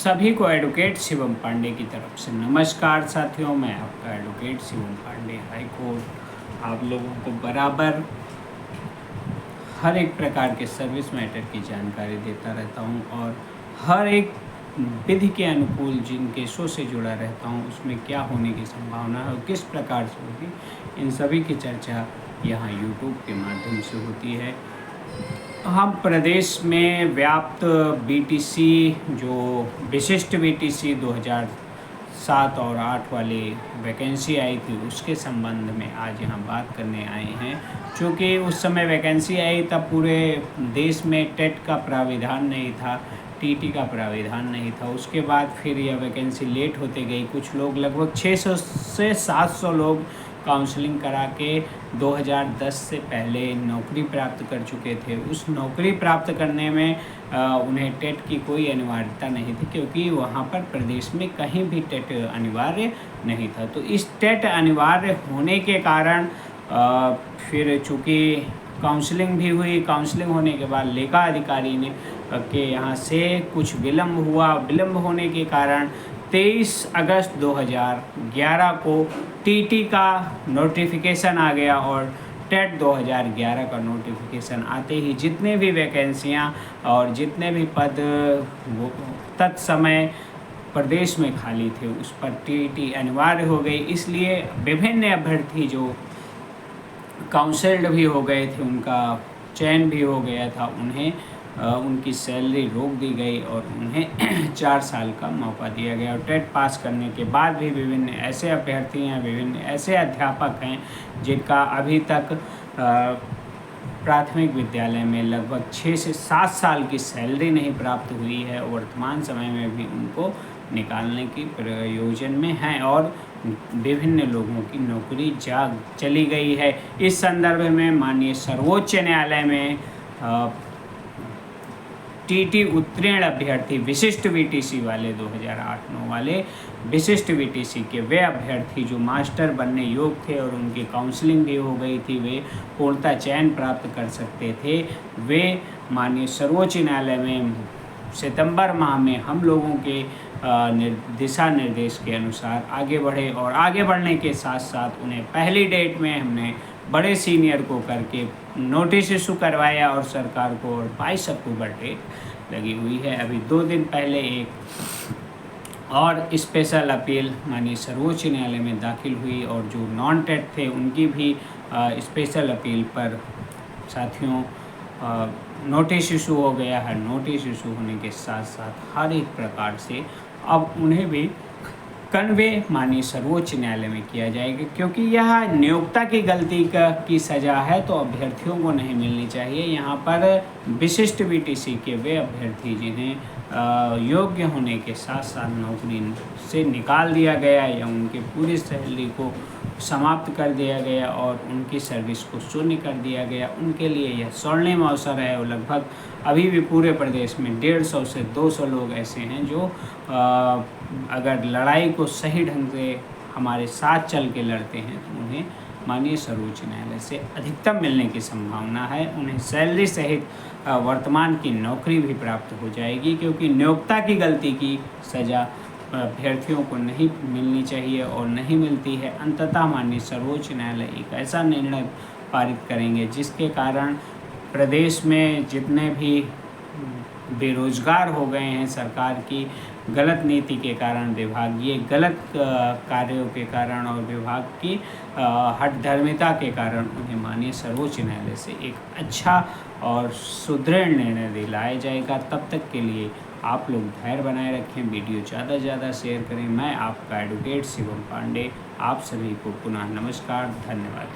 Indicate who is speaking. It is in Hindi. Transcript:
Speaker 1: सभी को एडवोकेट शिवम पांडे की तरफ से नमस्कार साथियों। मैं आपका advocate Shivam Pandey high court आप लोगों को बराबर हर एक प्रकार के सर्विस मैटर की जानकारी देता रहता हूं और हर एक विधि के अनुकूल जिन केसों से जुड़ा रहता हूं उसमें क्या होने की संभावना है और किस प्रकार से होगी, इन सभी की चर्चा यहाँ यूट्यूब के माध्यम से होती है। हम प्रदेश में व्याप्त बीटीसी जो विशिष्ट बीटीसी 2007 और 8 वाली वैकेंसी आई थी उसके संबंध में आज यहाँ बात करने आए हैं। क्योंकि उस समय वैकेंसी आई तब पूरे देश में टेट का प्राविधान नहीं था, टीटी का प्राविधान नहीं था। उसके बाद फिर यह वैकेंसी लेट होते गई। कुछ लोग लगभग 600 से 700 लोग काउंसलिंग करा के 2010 से पहले नौकरी प्राप्त कर चुके थे। उस नौकरी प्राप्त करने में उन्हें टेट की कोई अनिवार्यता नहीं थी, क्योंकि वहाँ पर प्रदेश में कहीं भी टेट अनिवार्य नहीं था। तो इस टेट अनिवार्य होने के कारण फिर चूँकि काउंसलिंग भी हुई, काउंसलिंग होने के बाद लेखा अधिकारी ने के यहाँ से कुछ विलम्ब हुआ। विलम्ब होने के कारण 23 अगस्त 2011 को टीटी का नोटिफिकेशन आ गया और टेट 2011 का नोटिफिकेशन आते ही जितने भी वैकेंसियाँ और जितने भी पद तत्समय प्रदेश में खाली थे उस पर टीटी अनिवार्य हो गई। इसलिए विभिन्न अभ्यर्थी जो काउंसल्ड भी हो गए थे, उनका चयन भी हो गया था, उन्हें उनकी सैलरी रोक दी गई और उन्हें 4 साल का मौका दिया गया। और टेट पास करने के बाद भी विभिन्न ऐसे अभ्यर्थी हैं, विभिन्न ऐसे अध्यापक हैं जिनका अभी तक प्राथमिक विद्यालय में लगभग 6 से 7 साल की सैलरी नहीं प्राप्त हुई है। वर्तमान समय में भी उनको निकालने की प्रयोजन में हैं और विभिन्न लोगों की नौकरी चली गई है। इस संदर्भ में माननीय सर्वोच्च न्यायालय में टीटी उत्तीर्ण अभ्यर्थी विशिष्ट बीटीसी वाले 2008-9 वाले विशिष्ट बीटीसी के वे अभ्यर्थी जो मास्टर बनने योग्य थे और उनकी काउंसलिंग भी हो गई थी, वे पूर्णतः चयन प्राप्त कर सकते थे। वे माननीय सर्वोच्च न्यायालय में सितंबर माह में हम लोगों के दिशा निर्देश के अनुसार आगे बढ़े और आगे बढ़ने के साथ साथ उन्हें पहली डेट में हमने बड़े सीनियर को करके नोटिस इशू करवाया और सरकार को और 22 अक्टूबर डेट लगी हुई है। अभी 2 दिन पहले एक और स्पेशल अपील माननीय सर्वोच्च न्यायालय में दाखिल हुई और जो नॉन टेट थे उनकी भी स्पेशल अपील पर साथियों नोटिस इशू हो गया है। नोटिस इशू होने के साथ साथ हर एक प्रकार से अब उन्हें भी कन्वे माननीय सर्वोच्च न्यायालय में किया जाएगा, क्योंकि यह नियोक्ता की गलती की सज़ा है तो अभ्यर्थियों को नहीं मिलनी चाहिए। यहाँ पर विशिष्ट बीटीसी के वे अभ्यर्थी जिन्हें योग्य होने के साथ साथ नौकरी से निकाल दिया गया या उनके पूरी सैलरी को समाप्त कर दिया गया और उनकी सर्विस को शून्य कर दिया गया, उनके लिए यह स्वर्णिम अवसर है। और लगभग अभी भी पूरे प्रदेश में 150 से 200 लोग ऐसे हैं जो अगर लड़ाई को सही ढंग से हमारे साथ चल के लड़ते हैं तो उन्हें माननीय सर्वोच्च न्यायालय से अधिकतम मिलने की संभावना है। उन्हें सैलरी सहित वर्तमान की नौकरी भी प्राप्त हो जाएगी, क्योंकि नियोक्ता की गलती की सज़ा अभ्यर्थियों को नहीं मिलनी चाहिए और नहीं मिलती है। अंततः माननीय सर्वोच्च न्यायालय एक ऐसा निर्णय पारित करेंगे जिसके कारण प्रदेश में जितने भी बेरोजगार हो गए हैं सरकार की गलत नीति के कारण, विभागीय गलत कार्यों के कारण और विभाग की हठधर्मिता के कारण उन्हें माननीय सर्वोच्च न्यायालय से एक अच्छा और सुदृढ़ निर्णय दिलाया जाएगा। तब तक के लिए आप लोग धैर्य बनाए रखें, वीडियो ज़्यादा से ज़्यादा शेयर करें। मैं आपका एडवोकेट शिवम पांडे आप सभी को पुनः नमस्कार, धन्यवाद।